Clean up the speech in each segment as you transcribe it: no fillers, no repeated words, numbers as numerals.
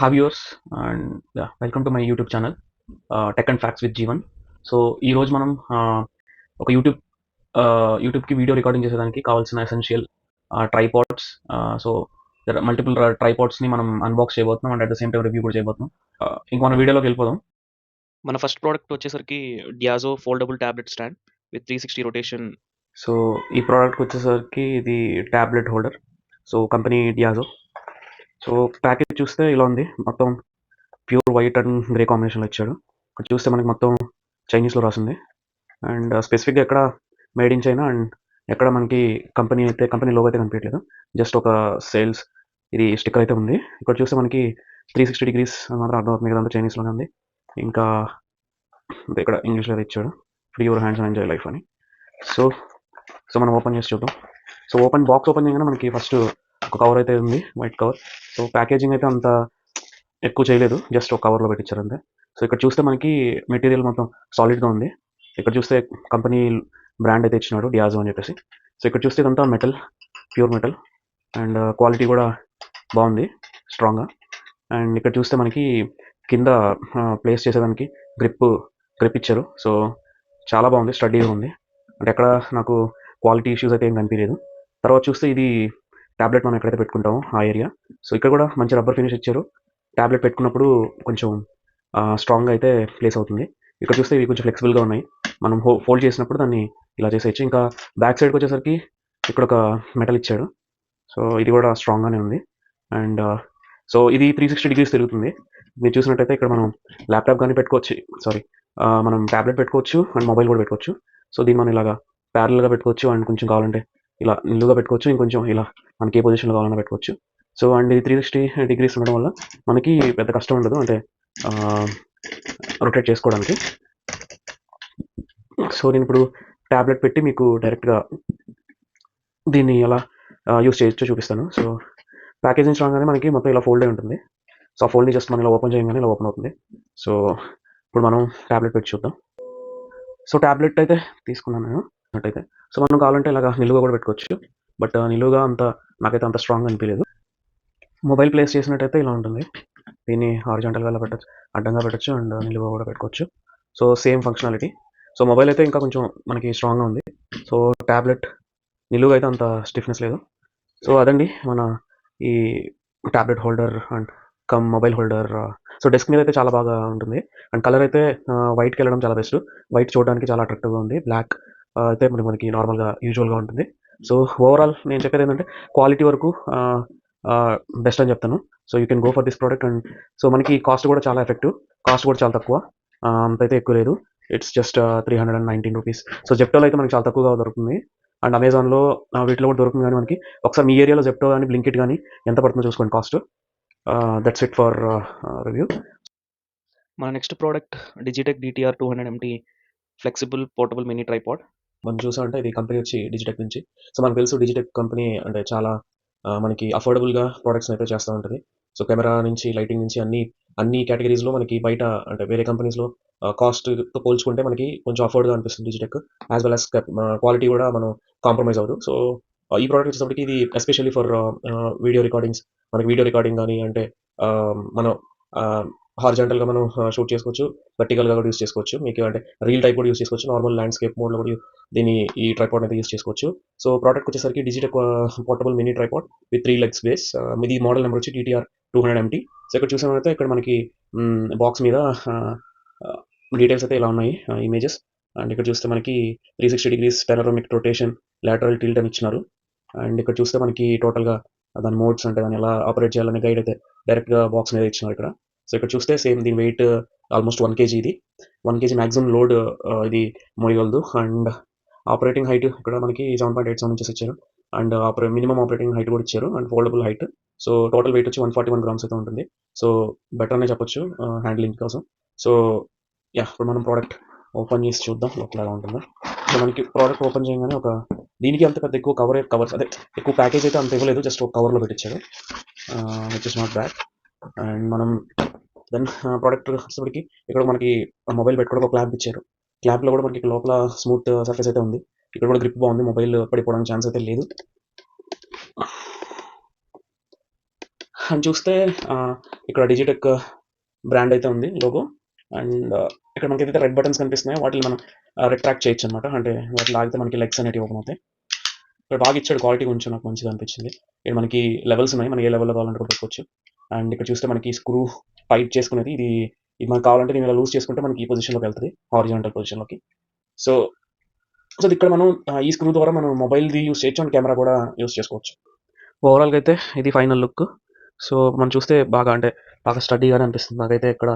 Have yours and welcome to my YouTube channel tech and facts with Jeevan. So ఈరోజు మనం ఒక యూట్యూబ్కి video recording చేసేదానికి కావాల్సిన ఎసెన్షియల్ ట్రైపాడ్స్. సో మల్టిపుల్ ట్రైపాడ్స్ని మనం అన్బాక్స్ చేయబోతున్నాం and at the same time review కూడా చేయబోతున్నాం. ఇంక మన వీడియోలోకి వెళ్ళిపోదాం. మన ఫస్ట్ ప్రోడక్ట్ వచ్చేసరికి Diazo foldable tablet stand with 360 rotation. So ఈ ప్రోడక్ట్కి వచ్చేసరికి ఇది tablet holder. So company Diazo. So package చూస్తే ఇలా ఉంది, మొత్తం ప్యూర్ వైట్ అండ్ గ్రే కాంబినేషన్లో ఇచ్చాడు. ఇక్కడ చూస్తే మనకి మొత్తం చైనీస్లో రాసింది అండ్ స్పెసిఫిక్గా ఎక్కడ మేడ్ ఇన్ చైనా అండ్ ఎక్కడ మనకి కంపెనీ లోగో అయితే కనిపించలేదు, జస్ట్ ఒక సేల్స్ ఇది స్టిక్కర్ అయితే ఉంది. ఇక్కడ చూస్తే మనకి 360 డిగ్రీస్ మాత్రం అర్థమవుతుంది, కదంతా చైనీస్లోనే ఉంది. ఇంకా ఇక్కడ ఇంగ్లీష్లో అయితే ఇచ్చాడు, free your hands and enjoy life అని. సో మనం ఓపెన్ చేసి చూద్దాం. సో బాక్స్ ఓపెన్ చేయగానే మనకి ఫస్ట్ ఒక కవర్ అయితే ఉంది, వైట్ కవర్. సో ప్యాకేజింగ్ అయితే అంత ఎక్కువ చేయలేదు, జస్ట్ ఒక కవర్లో పెట్టించారు అంతే. సో ఇక్కడ చూస్తే మనకి మెటీరియల్ మొత్తం సాలిడ్గా ఉంది. ఇక్కడ చూస్తే కంపెనీ బ్రాండ్ అయితే ఇచ్చినాడు, డియాజో అని చెప్పేసి. సో ఇక్కడ చూస్తే ఇదంతా metal, pure metal and quality కూడా బాగుంది, స్ట్రాంగ్గా. అండ్ ఇక్కడ చూస్తే మనకి కింద ప్లేస్ చేసేదానికి గ్రిప్ ఇచ్చారు. సో చాలా బాగుంది, స్టడీగా ఉంది, అంటే ఎక్కడ నాకు క్వాలిటీ ఇష్యూస్ అయితే ఏం కనిపించలేదు. తర్వాత చూస్తే ఇది ట్యాబ్లెట్ మనం ఎక్కడైతే పెట్టుకుంటామో ఆ ఏరియా. సో ఇక్కడ కూడా మంచి రబ్బర్ ఫినిష్ ఇచ్చారు, ట్యాబ్లెట్ పెట్టుకున్నప్పుడు కొంచెం స్ట్రాంగ్గా అయితే ప్లేస్ అవుతుంది. ఇక్కడ చూస్తే ఇవి కొంచెం ఫ్లెక్సిబుల్గా ఉన్నాయి, మనం ఫోల్డ్ చేసినప్పుడు దాన్ని ఇలా చేసేయచ్చు. ఇంకా బ్యాక్ సైడ్కి వచ్చేసరికి ఇక్కడ ఒక మెటల్ ఇచ్చాడు, సో ఇది కూడా స్ట్రాంగ్గానే ఉంది. అండ్ సో ఇది 360 డిగ్రీస్ తిరుగుతుంది. మీరు చూసినట్టయితే ఇక్కడ మనం ల్యాప్టాప్ కానీ పెట్టుకోవచ్చు, మనం ట్యాబ్లెట్ పెట్టుకోవచ్చు అండ్ మొబైల్ కూడా పెట్టుకోవచ్చు. సో దీన్ని మనం ఇలాగా ప్యారల్గా పెట్టుకోవచ్చు అండ్ కొంచెం కావాలంటే ఇలా నిలువుగా పెట్టుకోవచ్చు, ఇంకొంచెం ఇలా మనకి ఏ పొజిషన్లో కావాలన్నా పెట్టుకోవచ్చు. సో అండ్ ఇది 360 డిగ్రీస్ ఉండడం వల్ల మనకి పెద్ద కష్టం ఉండదు, అంటే రొటేట్ చేసుకోవడానికి. సో నేను ఇప్పుడు ట్యాబ్లెట్ పెట్టి మీకు డైరెక్ట్గా దీన్ని ఎలా యూస్ చేయొచ్చో చూపిస్తాను. సో ప్యాకేజింగ్ స్ట్రాంగ్ మనకి మొత్తం ఇలా ఫోల్డ్ అయి ఉంటుంది. సో ఆ ఫోల్డ్ని జస్ట్ మనం ఇలా ఓపెన్ చేయగానే ఇలా ఓపెన్ అవుతుంది. సో ఇప్పుడు మనం ట్యాబ్లెట్ పెట్టి చూద్దాం. సో ట్యాబ్లెట్ అయితే తీసుకున్నాను నేను అయితే. సో మనం కావాలంటే ఇలాగా నిలువుగా కూడా పెట్టుకోవచ్చు, బట్ నిలువుగా నాకైతే అంత స్ట్రాంగ్ అనిపించలేదు. మొబైల్ ప్లేస్ చేసినట్టయితే ఇలా ఉంటుంది, దీన్ని హారిజాంటల్గా ఇలా పెట్టచ్చు, అడ్డంగా పెట్టచ్చు అండ్ నిలువుగా కూడా పెట్టుకోవచ్చు. So same functionality. So mobile అయితే ఇంకా కొంచెం మనకి స్ట్రాంగ్గా ఉంది. సో ట్యాబ్లెట్ నిలువుగా అయితే అంత స్టిఫ్నెస్ లేదు. సో అదండి మన ఈ tablet holder and mobile holder. So desk మీద అయితే చాలా బాగా ఉంటుంది అండ్ కలర్ అయితే వైట్కి వెళ్ళడం చాలా బెస్ట్. వైట్ చూడడానికి చాలా అట్రాక్టివ్గా ఉంది, బ్లాక్ అయితే మనకి నార్మల్గా యూజువల్గా ఉంటుంది. సో ఓవరాల్ నేను చెప్పేది ఏంటంటే క్వాలిటీ వరకు బెస్ట్ అని చెప్తాను. So you can go for this product. And so మనకి కాస్ట్ కూడా చాలా ఎఫెక్టివ్, కాస్ట్ కూడా చాలా తక్కువ, అంతైతే ఎక్కువ లేదు. It's just 319 rupees. సో జెప్టోలో అయితే మనకి చాలా తక్కువగా దొరుకుతుంది అండ్ అమెజాన్లో వీటిలో కూడా దొరుకుతుంది. కానీ మనకి ఒకసారి మీ ఏరియాలో జెప్టో కానీ బ్లింకిట్ కానీ ఎంత పడుతుందో చూసుకోండి cost. That's it for review. మన next product Digitek DTR 200 MT flexible portable mini tripod. మనం చూసామంటే ఇది కంపెనీ వచ్చి డిజిటెక్ నుంచి. సో మనకు తెలుసు డిజిటెక్ కంపెనీ అంటే చాలా మనకి అఫోర్డబుల్గా ప్రోడక్ట్స్ అయితే చేస్తూ ఉంటుంది. సో కెమెరా నుంచి లైటింగ్ నుంచి అన్ని కేటగిరీస్లో మనకి బయట అంటే వేరే కంపెనీస్లో కాస్ట్తో పోల్చుకుంటే మనకి కొంచెం అఫోర్డ్గా అనిపిస్తుంది Digitek. As well as quality కూడా మనం కాంప్రమైజ్ అవ్వదు. సో ఈ ప్రోడక్ట్ వచ్చేటప్పటికి ఇది ఎస్పెషల్లీ ఫర్ వీడియో రికార్డింగ్స్. మనకి వీడియో రికార్డింగ్ కానీ అంటే మనం హారిజాంటల్గా మనం షూట్ చేసుకోవచ్చు, వర్టికల్గా కూడా యూస్ చేసుకోవచ్చు. మీకు అంటే రీల్ టైప్ కూడా యూస్ చేసుకోవచ్చు, నార్మల్ ల్యాండ్స్కేప్ మోడ్లో కూడా ఈ ట్రైపాడ్ అయితే యూస్ చేసుకోవచ్చు. సో ప్రోడక్ట్ వచ్చేసరికి Digitek portable mini tripod with 3 legs base. ఇది మోడల్ నెంబర్ వచ్చి DTR 200 MT. సో ఇక్కడ చూసామైతే ఇక్కడ మనకి బాక్స్ మీద డీటెయిల్స్ అయితే ఇలా ఉన్నాయి, ఇమేజెస్. అండ్ ఇక్కడ చూస్తే మనకి 360 డిగ్రీస్ పెనరోమిక్ రొటేషన్, లాటరల్ టిల్ట్ అని ఇచ్చినారు. అండ్ ఇక్కడ చూస్తే మనకి టోటల్గా దాని మోడ్స్ అంటే దాన్ని ఎలా ఆపరేట్ చేయాలనే గైడ్ అయితే డైరెక్ట్గా బాక్స్ మీద ఇచ్చినారు ఇక్కడ. సో ఇక్కడ చూస్తే సేమ్ దీని వెయిట్ ఆల్మోస్ట్ 1 kg. ఇది 1 kg మ్యాక్సిమం లోడ్ ఇది మోయగలదు. అండ్ ఆపరేటింగ్ హైట్ ఇక్కడ మనకి 7.87 inches ఇచ్చారు అండ్ మినిమం ఆపరేటింగ్ హైట్ కూడా ఇచ్చారు and foldable height. So total weight వచ్చి 141 grams అయితే ఉంటుంది. సో బెటర్ అనే చెప్పొచ్చు హ్యాండ్లింగ్ కోసం. సో ఇప్పుడు మనం ప్రోడక్ట్ ఓపెన్ చేసి చూద్దాం లోపల ఎలా ఉంటుందో. సో మనకి ప్రోడక్ట్ ఓపెన్ చేయగానే దీనికి అంత పెద్ద ఎక్కువ కవర్స్ అదే ఎక్కువ ప్యాకేజ్ అయితే అంత ఇవ్వలేదు, జస్ట్ ఒక కవర్లో పెట్టించారు, which is not bad. And మనం దెన్ ప్రోడక్ట్ వచ్చేసరికి ఇక్కడ మనకి మొబైల్ పెట్టుకోవడం ఒక క్లాంప్ ఇచ్చారు. క్లాంప్లో కూడా మనకి లోపల స్మూత్ సర్ఫేస్ అయితే ఉంది. ఇక్కడ కూడా గ్రిప్ బాగుంది, మొబైల్ పడిపోవడానికి ఛాన్స్ అయితే లేదు. అని చూస్తే ఇక్కడ డిజిటెక్ బ్రాండ్ అయితే ఉంది లోగో. అండ్ ఇక్కడ మనకైతే రెడ్ బటన్స్ కనిపిస్తున్నాయి, వాటిని మనం రిట్రాక్ట్ చేయొచ్చు అనమాట. అంటే వాటి లాగితే మనకి లెగ్స్ అనేవి ఓపెన్ అవుతాయి. ఇక్కడ బాగా ఇచ్చాడు, క్వాలిటీ కొంచెం నాకు మంచిగా అనిపించింది. ఇక్కడ మనకి లెవెల్స్ ఉన్నాయి, మనకి ఏ లెవెల్లో కావాలంటే కూడా పెట్టుకోవచ్చు. అండ్ ఇక్కడ చూస్తే మనకి స్క్రూ టైట్ చేసుకునేది, ఇది మనకు కావాలంటే నేను ఇలా లూజ్ చేసుకుంటే మనకి ఈ పొజిషన్లోకి వెళ్తుంది, హారిజాంటల్ పొజిషన్లోకి. సో సో ఇక్కడ మనం ఈ స్క్రూ ద్వారా మనం మొబైల్ది యూస్ చేయొచ్చు అండ్ కెమెరా కూడా యూస్ చేసుకోవచ్చు. ఓవరాల్గా అయితే ఇది ఫైనల్ లుక్. సో మనం చూస్తే బాగా స్టడీగానే అనిపిస్తుంది నాకైతే. ఇక్కడ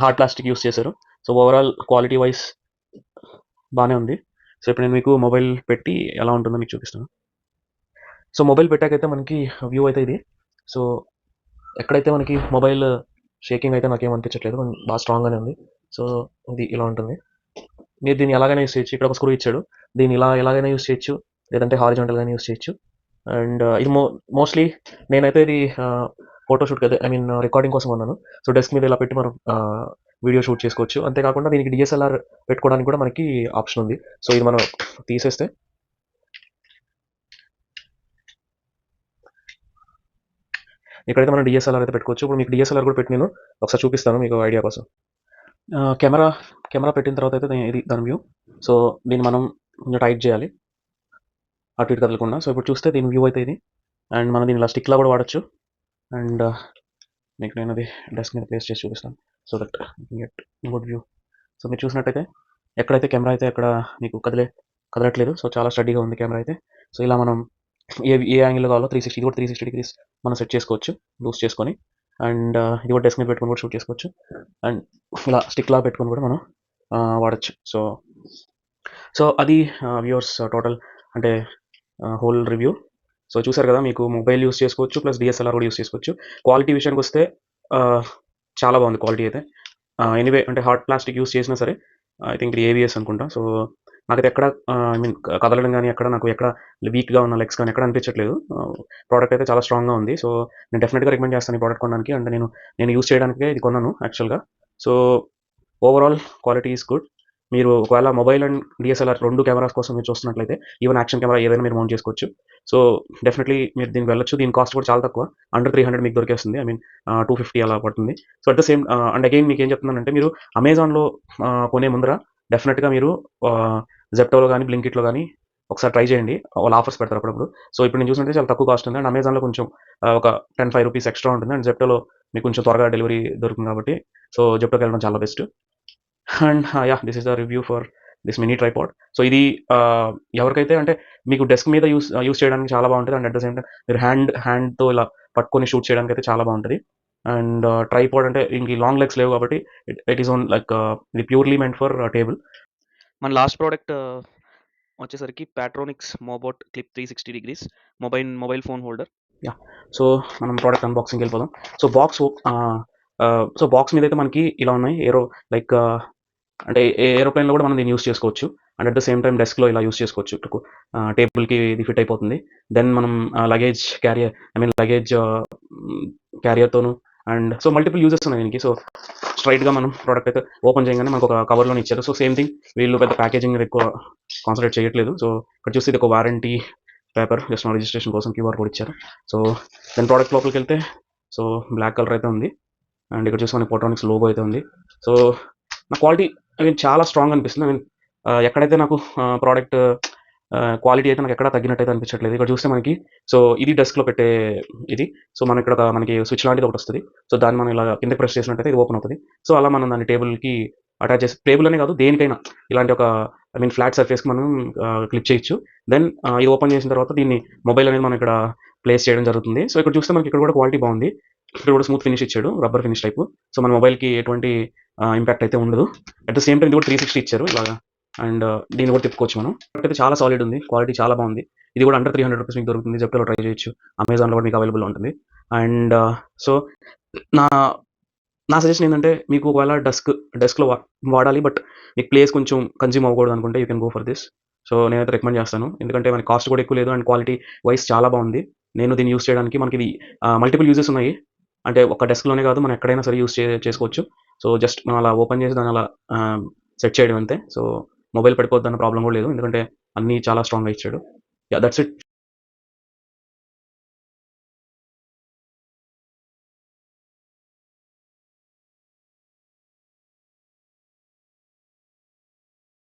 హార్డ్ ప్లాస్టిక్ యూస్ చేశారు. సో ఓవరాల్ క్వాలిటీ వైజ్ బాగానే ఉంది. సో ఇప్పుడు నేను మీకు మొబైల్ పెట్టి ఎలా ఉంటుందో మీకు చూపిస్తాను. సో మొబైల్ పెట్టాకైతే మనకి వ్యూ అయితే ఇది. సో ఎక్కడైతే మనకి మొబైల్ షేకింగ్ అయితే నాకేం అనిపించట్లేదు, బాగా స్ట్రాంగ్గానే ఉంది. సో ఇది ఇలా ఉంటుంది. మీరు దీన్ని ఎలాగైనా యూస్ చేయొచ్చు. ఇక్కడ ఒక స్క్రూ ఇచ్చాడు, దీన్ని ఎలాగైనా యూస్ చేయొచ్చు, లేదంటే హారిజాంటల్గానే యూస్ చేయొచ్చు. అండ్ ఇది మోస్ట్లీ నేనైతే ఇది ఫోటోషూట్ కదా, ఐ మీన్ రికార్డింగ్ కోసం ఉన్నాను. సో డెస్క్ మీద ఇలా పెట్టి మనం వీడియో షూట్ చేసుకోవచ్చు. అంతేకాకుండా దీనికి డిఎస్ఎల్ఆర్ పెట్టుకోవడానికి కూడా మనకి ఆప్షన్ ఉంది. సో ఇది మనం తీసేస్తే ఇక్కడైతే మనం డిఎస్ఎల్ఆర్ అయితే పెట్టుకోవచ్చు. ఇప్పుడు మీకు డిఎస్ఎల్ఆర్ కూడా పెట్టి నేను ఒకసారి చూపిస్తాను మీకు ఐడియా కోసం. కెమెరా పెట్టిన తర్వాత అయితే ఇది దాని వ్యూ. సో దీన్ని మనం కొంచెం టైట్ చేయాలి, అటు ఇటు కదలకుండా. సో ఇప్పుడు చూస్తే దీని వ్యూ అయితే ఇది. అండ్ మనం దీన్ని ఇలా స్టిక్లా కూడా వాడచ్చు. అండ్ మీకు నేను అది డెస్క్ మీద ప్లేస్ చేసి చూపిస్తాను, so that get good view. So మీరు చూసినట్టయితే ఎక్కడైతే కెమెరా అయితే అక్కడ మీకు కదలట్లేదు. సో చాలా స్టడీగా ఉంది కెమెరా అయితే. సో ఇలా మనం ఏ యాంగిల్ కావాలో 360, ఇది కూడా 360 డిగ్రీస్ మనం సెట్ చేసుకోవచ్చు లూజ్ చేసుకొని. అండ్ ఇది కూడా డెస్క్ మీద పెట్టుకొని కూడా షూట్ చేసుకోవచ్చు. అండ్ ఇలా స్టిక్లా పెట్టుకొని కూడా మనం వాడచ్చు. సో అది వ్యూవర్స్ టోటల్ అంటే హోల్ రివ్యూ. సో చూసారు కదా, మీకు మొబైల్ యూస్ చేసుకోవచ్చు ప్లస్ డిఎస్ఎల్ఆర్ కూడా యూస్ చేసుకోవచ్చు. క్వాలిటీ విషయానికి వస్తే చాలా బాగుంది క్వాలిటీ అయితే. ఎనీవే అంటే హార్డ్ ప్లాస్టిక్ యూస్ చేసినా సరే, ఐ థింక్ ఇది ఏవిఎస్ అనుకుంటా. సో నాకైతే ఎక్కడ ఐ మీన్ కదలడం కానీ నాకు ఎక్కడ వీక్గా ఉన్న లెగ్స్ కానీ ఎక్కడ అనిపించట్లేదు. ప్రోడక్ట్ అయితే చాలా స్ట్రాంగ్గా ఉంది. సో నేను డెఫినెట్గా రికమెండ్ చేస్తాను ఈ ప్రోడక్ట్ కొనడానికి. అంటే నేను యూస్ చేయడానికే ఇది కొన్నాను యాక్చువల్గా. So overall quality is good. మీరు ఒకవేళ మొబైల్ అండ్ డిఎస్ఎల్ఆర్ 2 కెమెరాస్ కోసం మీరు చూస్తున్నట్లయితే ఈవెన్ యాక్షన్ కెమెరా ఏదైనా మీరు మౌంట్ చేసుకోవచ్చు. సో డెఫినెట్లీ మీరు దీనికి వెళ్ళొచ్చు. దీని కాస్ట్ కూడా చాలా తక్కువ, అండర్ 300 మీకు దొరికేస్తుంది. ఐ మీన్ 250 అలా పడుతుంది. So at the same and again మీకు ఏం చెప్తున్నానంటే, మీరు అమెజాన్లో కొనే ముందర డెఫినెట్గా మీరు జెప్టోలో కానీ బ్లింకిట్లో కానీ ఒకసారి ట్రై చేయండి. వాళ్ళు ఆఫర్స్ పెడతారు అప్పుడప్పుడు. సో ఇప్పుడు నేను చూసినట్టే చాలా తక్కువ కాస్ట్ ఉంది. అండ్ అమెజాన్లో కొంచెం ఒక 10-5 రూపీస్ ఎక్స్ట్రా ఉంటుంది. అండ్ జెప్టోలో మీకు కొంచెం త్వరగా డెలివరీ దొరుకుతుంది కాబట్టి సో జెప్టోకి వెళ్ళడం చాలా best. And this is the review for this mini tripod. So ఇది ఎవరికైతే అంటే మీకు డెస్క్ మీద యూస్ చేయడానికి చాలా బాగుంటుంది. And at the same time మీరు హ్యాండ్తో ఇలా పట్టుకొని షూట్ చేయడానికి అయితే చాలా బాగుంటుంది. అండ్ ట్రైపాడ్ అంటే ఇంక లాంగ్ లెగ్స్ లేవు కాబట్టి ఇట్ ఈస్ ఓన్ లైక్ ఇది ప్యూర్లీ మెంట్ ఫర్ టేబుల్. మన లాస్ట్ ప్రోడక్ట్ వచ్చేసరికి Portronics Mobot clip 360 degrees mobile phone holder. So మనం ప్రోడక్ట్ అన్బాక్సింగ్కి వెళ్ళిపోదాం. సో బాక్స్ మీద అయితే మనకి ఇలా ఉన్నాయి. లైక్ అంటే ఏరోప్లేన్లో కూడా మనం దీన్ని యూస్ చేసుకోవచ్చు. And at the same time డెస్క్లో ఇలా యూస్ చేసుకోవచ్చు. టేబుల్కి ఇది ఫిట్ అయిపోతుంది. దెన్ మనం లగేజ్ క్యారియర్తోను అండ్ సో మల్టిపుల్ యూజెస్ ఉన్నాయి దీనికి. సో స్ట్రైట్గా మనం ప్రోడక్ట్ అయితే ఓపెన్ చేయగానే మనకు ఒక కవర్లోనే ఇచ్చారు. సో సేమ్ థింగ్, వీళ్ళు పెద్ద ప్యాకేజింగ్ మీద ఎక్కువ కాన్సన్ట్రేట్ చేయట్లేదు. సో ఇక్కడ చూస్తే ఇది ఒక వారంటీ పేపర్, జస్ట్ రిజిస్ట్రేషన్ కోసం క్యూఆర్ కోడ్ ఇచ్చారు. సో దెన్ ప్రోడక్ట్ లోపలికి వెళ్తే సో బ్లాక్ కలర్ అయితే ఉంది. అండ్ ఇక్కడ చూస్తే మనకి ప్యాట్రోనిక్స్ లోగో అయితే ఉంది. సో నా క్వాలిటీ ఐ మీన్ చాలా స్ట్రాంగ్ అనిపిస్తుంది. ఐ మీన్ ఎక్కడైతే నాకు ప్రోడక్ట్ క్వాలిటీ అయితే నాకు ఎక్కడ తగ్గినట్టయితే అనిపించట్లేదు. ఇక్కడ చూస్తే మనకి సో ఇది డెస్క్లో పెట్టే ఇది. సో మనకి స్విచ్ లాంటిది ఒకటి వస్తుంది. సో దాన్ని మనం ఇలా కింద ప్రెస్ చేసినట్టయితే ఇది ఓపెన్ అవుతుంది. సో అలా మనం దాన్ని టేబుల్కి అటాచ్ చేసి, టేబుల్ అనే కాదు దేనికైనా ఇలాంటి ఒక ఐ మీన్ ఫ్లాట్ సర్ఫేస్కి మనం క్లిక్ చేయొచ్చు. దెన్ ఇది ఓపెన్ చేసిన తర్వాత దీన్ని మొబైల్ అనేది మనం ఇక్కడ ప్లేస్ చేయడం జరుగుతుంది. సో ఇక్కడ చూస్తే మనకి ఇక్కడ కూడా క్వాలిటీ బాగుంది. ఇక్కడ కూడా స్మూత్ ఫినిష్ ఇచ్చాడు, రబ్బర్ ఫినిష్ టైప్. సో మన మొబైల్కి ఎటువంటి ఇంపాక్ట్ అయితే ఉండదు. అట్ ద సేమ్ టైం ఇది కూడా 360 ఇచ్చారు ఇలాగా. అండ్ దీన్ని కూడా తిప్పుకోవచ్చు మనం. అయితే చాలా సాలిడ్ ఉంది, క్వాలిటీ చాలా బాగుంది. ఇది కూడా అండర్ 300 రూపీస్ మీకు దొరుకుతుంది. జెప్టోలో ట్రై చేయొచ్చు, అమెజాన్లో కూడా మీకు అవైలబుల్ ఉంటుంది. అండ్ సో నా సజెషన్ ఏంటంటే, మీకు ఒకవేళ డెస్క్లో వాడాలి బట్ మీకు ప్లేస్ కొంచెం కన్జ్యూమ్ అవ్వకూడదు అనుకుంటే you can go for this. So నేనైతే రికమెండ్ చేస్తాను, ఎందుకంటే మనకి కాస్ట్ కూడా ఎక్కువ లేదు అండ్ క్వాలిటీ వైస్ చాలా బాగుంది. నేను దీన్ని యూస్ చేయడానికి మనకి ఇది మల్టిపుల్ యూజెస్ ఉన్నాయి. అంటే ఒక డెస్క్లోనే కాదు, మనం ఎక్కడైనా సరే యూస్ చేసుకోవచ్చు. సో జస్ట్ మనం అలా ఓపెన్ చేసి దాన్ని అలా సెట్ చేయడం అంతే. సో మొబైల్ పడిపోద్దన్న ప్రాబ్లం కూడా లేదు, ఎందుకంటే అన్నీ చాలా స్ట్రాంగ్గా ఇచ్చాడు. That's it.